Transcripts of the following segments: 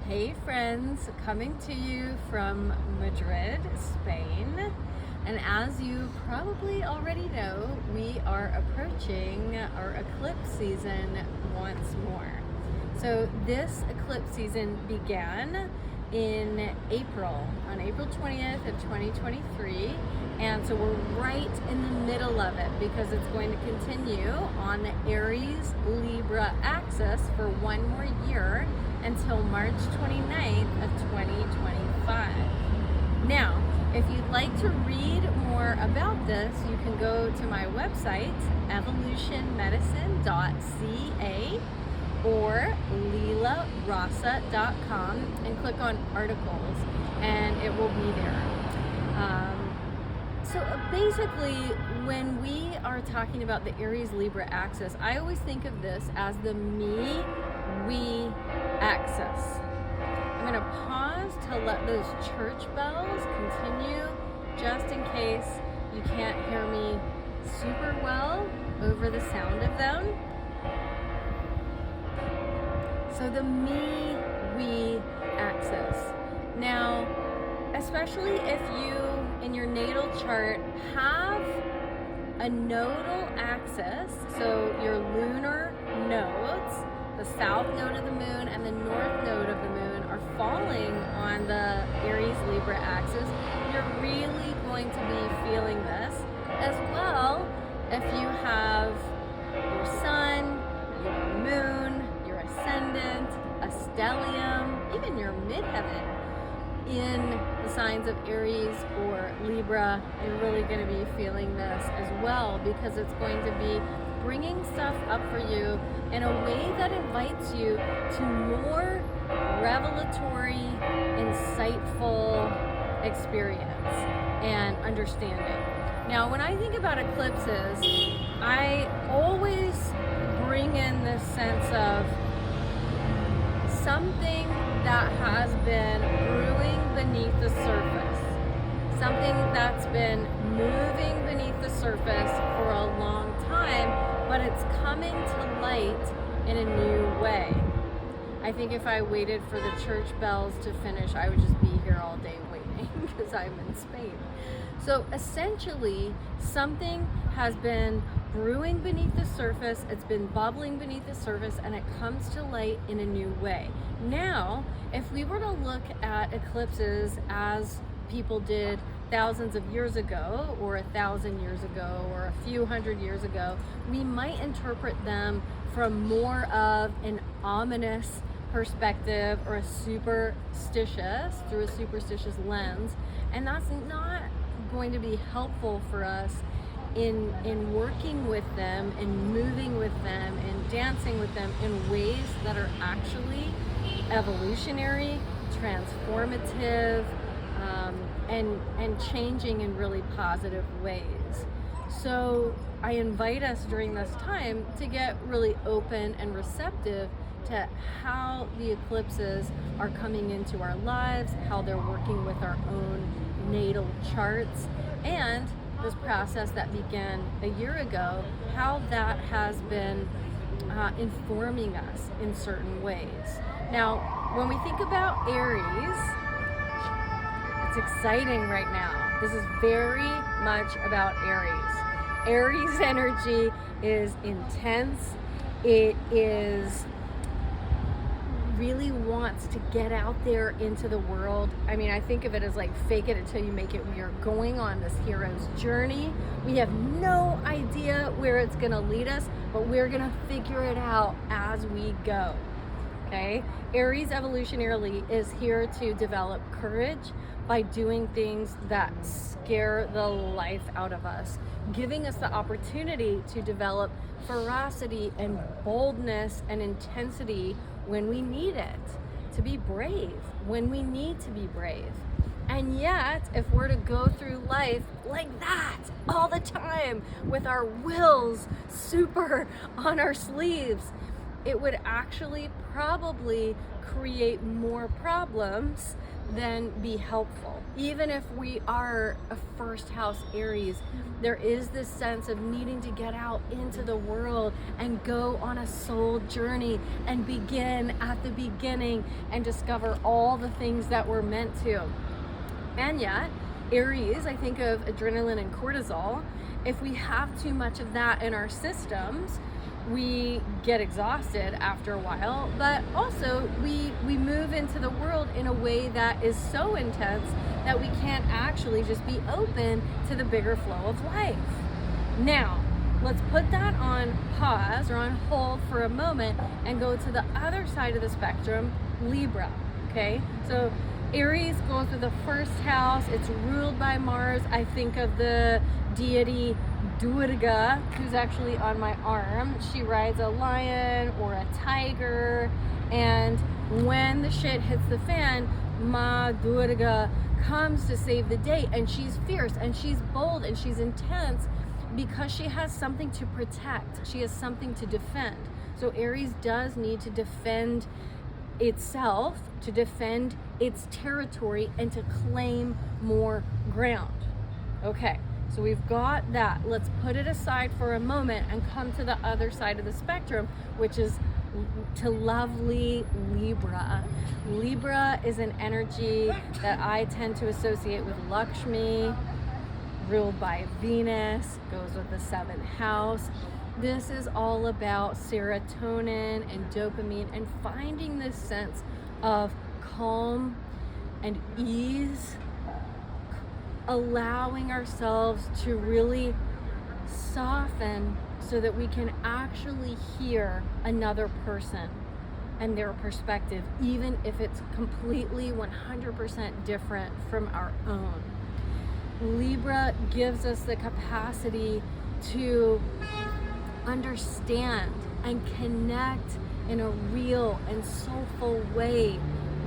Hey friends, coming to you from Madrid, Spain. And as you probably already know, we are approaching our eclipse season once more. So this eclipse season began in April, on April 20th of 2023. And so we're right in the middle of it because it's going to continue on the Aries Libra axis for one more year until March 29th of 2025. Now, if you'd like to read more about this, you can go to my website, evolutionmedicine.ca or lilarasa.com and click on articles and it will be there. So basically, when we are talking about the Aries Libra axis, I always think of this as the me-we axis. I'm going to pause to let those church bells continue just in case you can't hear me super well over the sound of them. So the me-we axis. Now, especially if you, in your natal chart, have a nodal axis, so your lunar nodes, the south node of the moon and the north node of the moon are falling on the Aries Libra axis, you're really going to be feeling this. As well, if you have your sun, your moon, your ascendant, a stellium, even your midheaven in the signs of Aries or Libra, you're really going to be feeling this as well, because it's going to be bringing stuff up for you in a way that invites you to more revelatory, insightful experience and understanding. Now, when I think about eclipses, I always bring in this sense of something that has been brewing beneath the surface, something that's been moving beneath the surface for a long time, but it's coming to light in a new way. I think if I waited for the church bells to finish, I would just be here all day waiting because I'm in Spain. So essentially, something has been brewing beneath the surface, it's been bubbling beneath the surface, and it comes to light in a new way. Now, if we were to look at eclipses as people did thousands of years ago, or 1,000 years ago, or a few hundred years ago, we might interpret them from more of an ominous perspective or a superstitious, through a superstitious lens, and that's not going to be helpful for us in working with them, in moving with them, in dancing with them in ways that are actually evolutionary, transformative, and changing in really positive ways. So I invite us during this time to get really open and receptive to how the eclipses are coming into our lives, how they're working with our own natal charts, and this process that began a year ago, how that has been informing us in certain ways. Now, when we think about Aries, it's exciting right now. This is very much about Aries. Aries energy is intense. It is really wants to get out there into the world. I mean, I think of it as like fake it until you make it. We are going on this hero's journey. We have no idea where it's gonna lead us, but we're gonna figure it out as we go. Okay? Aries evolutionarily is here to develop courage by doing things that scare the life out of us, giving us the opportunity to develop ferocity and boldness and intensity when we need it, to be brave when we need to be brave. And yet, if we're to go through life like that all the time with our wills super on our sleeves, it would actually probably create more problems than be helpful. Even if we are a first house Aries, there is this sense of needing to get out into the world and go on a soul journey and begin at the beginning and discover all the things that we're meant to. And yet, Aries, I think of adrenaline and cortisol. If we have too much of that in our systems, we get exhausted after a while, but also we move into the world in a way that is so intense that we can't actually just be open to the bigger flow of life. Now, let's put that on pause or on hold for a moment and go to the other side of the spectrum, Libra, okay? So Aries goes to the first house, it's ruled by Mars. I think of the deity Durga, who's actually on my arm. She rides a lion or a tiger, and when the shit hits the fan, Ma Durga comes to save the day, and she's fierce and she's bold and she's intense because she has something to protect. She has something to defend. So Aries does need to defend itself, to defend its territory, and to claim more ground. Okay. So we've got that. Let's put it aside for a moment and come to the other side of the spectrum, which is to lovely Libra. Libra is an energy that I tend to associate with Lakshmi, ruled by Venus, goes with the 7th house. This is all about serotonin and dopamine and finding this sense of calm and ease, allowing ourselves to really soften so that we can actually hear another person and their perspective, even if it's completely 100% different from our own. Libra gives us the capacity to understand and connect in a real and soulful way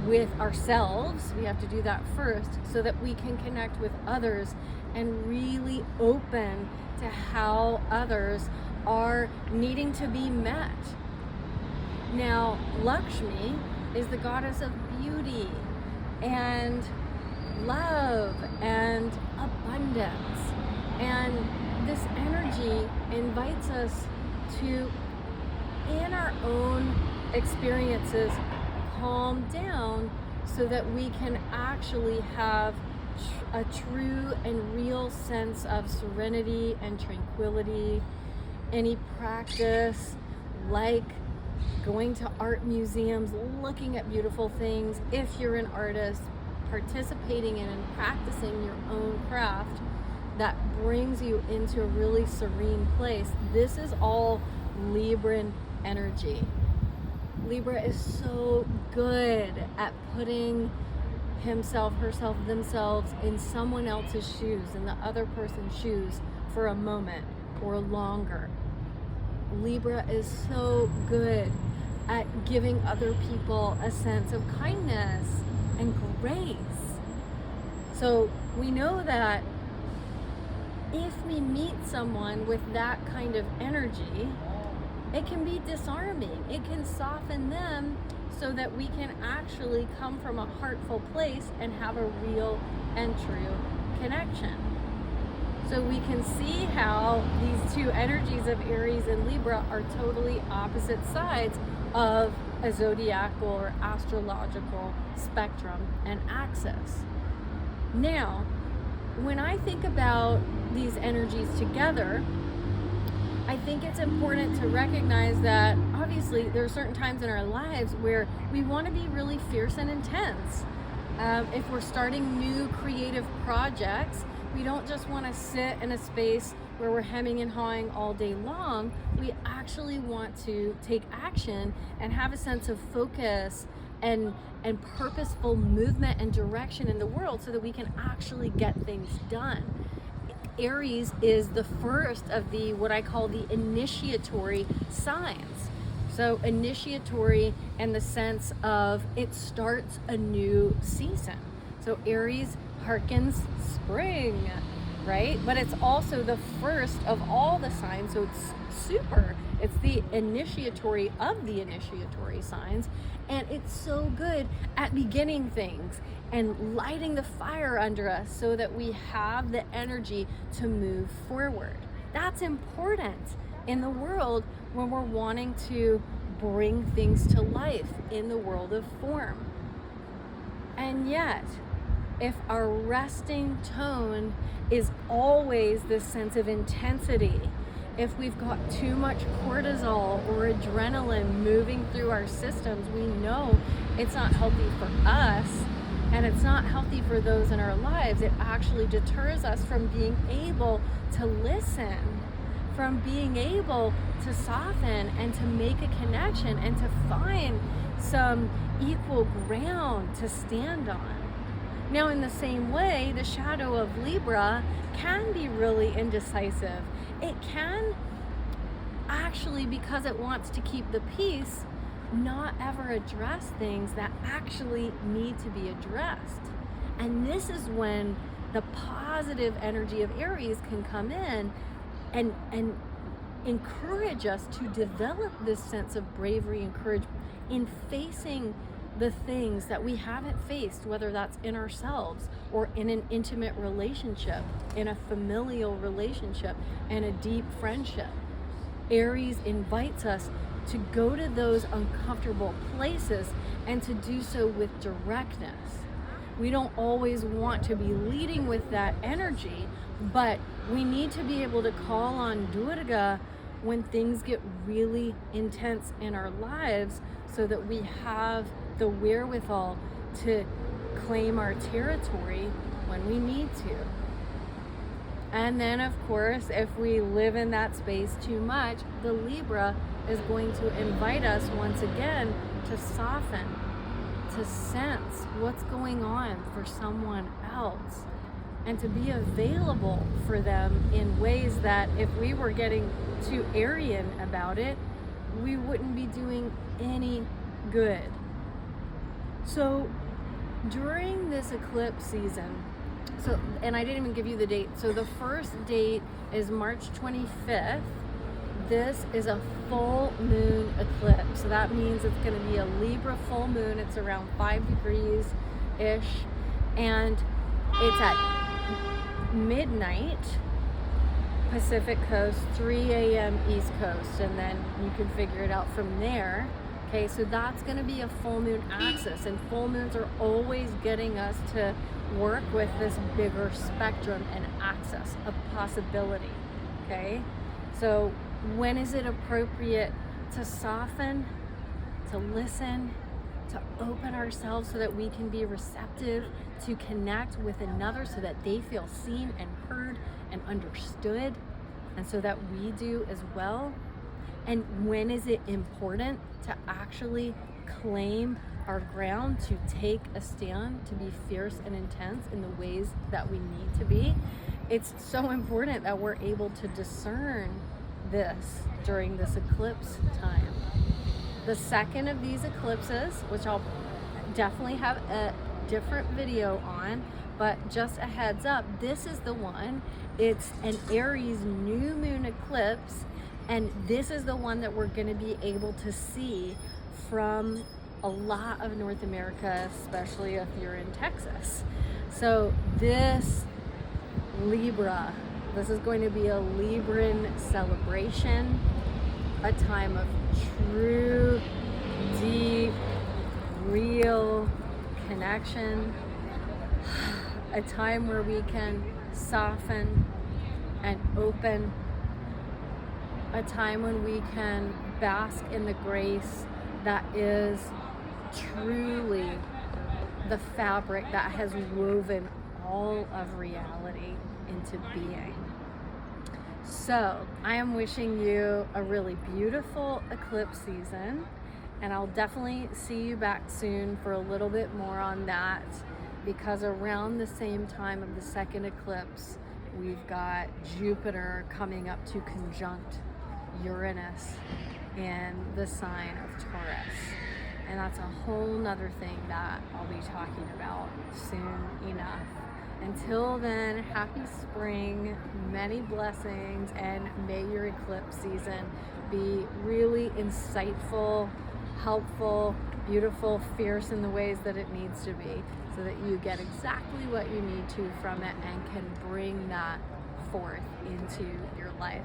with ourselves. We have to do that first so that we can connect with others and really open to how others are needing to be met. Now, Lakshmi is the goddess of beauty and love and abundance. And this energy invites us to, in our own experiences, calm down so that we can actually have a true and real sense of serenity and tranquility. Any practice like going to art museums, looking at beautiful things, if you're an artist, participating in and practicing your own craft that brings you into a really serene place. This is all Libran energy. Libra is so good at putting himself, herself, themselves in someone else's shoes, in the other person's shoes for a moment or longer. Libra is so good at giving other people a sense of kindness and grace. So we know that if we meet someone with that kind of energy, it can be disarming. It can soften them so that we can actually come from a heartful place and have a real and true connection. So we can see how these two energies of Aries and Libra are totally opposite sides of a zodiacal or astrological spectrum and axis. Now, when I think about these energies together, I think it's important to recognize that obviously there are certain times in our lives where we want to be really fierce and intense. If we're starting new creative projects, we don't just want to sit in a space where we're hemming and hawing all day long. We actually want to take action and have a sense of focus and purposeful movement and direction in the world so that we can actually get things done. Aries is the first of the what I call the initiatory signs. So initiatory in the sense of it starts a new season. So Aries harkens spring, right? But it's also the first of all the signs, so it's super. It's the initiatory of the initiatory signs, and it's so good at beginning things and lighting the fire under us so that we have the energy to move forward. That's important in the world when we're wanting to bring things to life in the world of form. And yet, if our resting tone is always this sense of intensity, if we've got too much cortisol or adrenaline moving through our systems, we know it's not healthy for us, and it's not healthy for those in our lives. It actually deters us from being able to listen, from being able to soften and to make a connection and to find some equal ground to stand on. Now, in the same way, the shadow of Libra can be really indecisive. It can actually, because it wants to keep the peace, not ever address things that actually need to be addressed. And this is when the positive energy of Aries can come in and encourage us to develop this sense of bravery and courage in facing the things that we haven't faced, whether that's in ourselves or in an intimate relationship, in a familial relationship, and a deep friendship. Aries invites us to go to those uncomfortable places and to do so with directness. We don't always want to be leading with that energy, but we need to be able to call on Durga when things get really intense in our lives so that we have the wherewithal to claim our territory when we need to. And then, of course, if we live in that space too much, the Libra is going to invite us once again to soften, to sense what's going on for someone else, and to be available for them in ways that if we were getting too Aryan about it, we wouldn't be doing any good. So during this eclipse season, and I didn't even give you the date. So the first date is March 25th. This is a full moon eclipse. So that means it's going to be a Libra full moon. It's around 5 degrees-ish. And it's at midnight Pacific Coast, 3 a.m. East Coast. And then you can figure it out from there. Okay, so that's going to be a full moon axis. And full moons are always getting us to work with this bigger spectrum and axis of possibility. Okay, so when is it appropriate to soften, to listen, to open ourselves so that we can be receptive, to connect with another so that they feel seen and heard and understood, and so that we do as well? And when is it important to actually claim our ground, to take a stand, to be fierce and intense in the ways that we need to be? It's so important that we're able to discern this during this eclipse time. The second of these eclipses, which I'll definitely have a different video on, but just a heads up, this is the one. It's an Aries new moon eclipse, and this is the one that we're going to be able to see from a lot of North America, especially if you're in Texas. So this Libra, this is going to be a Libran celebration, a time of true, deep, real connection, a time where we can soften and open, a time when we can bask in the grace that is truly the fabric that has woven all of reality into being. So I am wishing you a really beautiful eclipse season, and I'll definitely see you back soon for a little bit more on that, because around the same time of the second eclipse, we've got Jupiter coming up to conjunct Uranus in the sign of Taurus. And that's a whole nother thing that I'll be talking about soon enough. Until then, happy spring, many blessings, and may your eclipse season be really insightful, helpful, beautiful, fierce in the ways that it needs to be, so that you get exactly what you need to from it and can bring that forth into your life.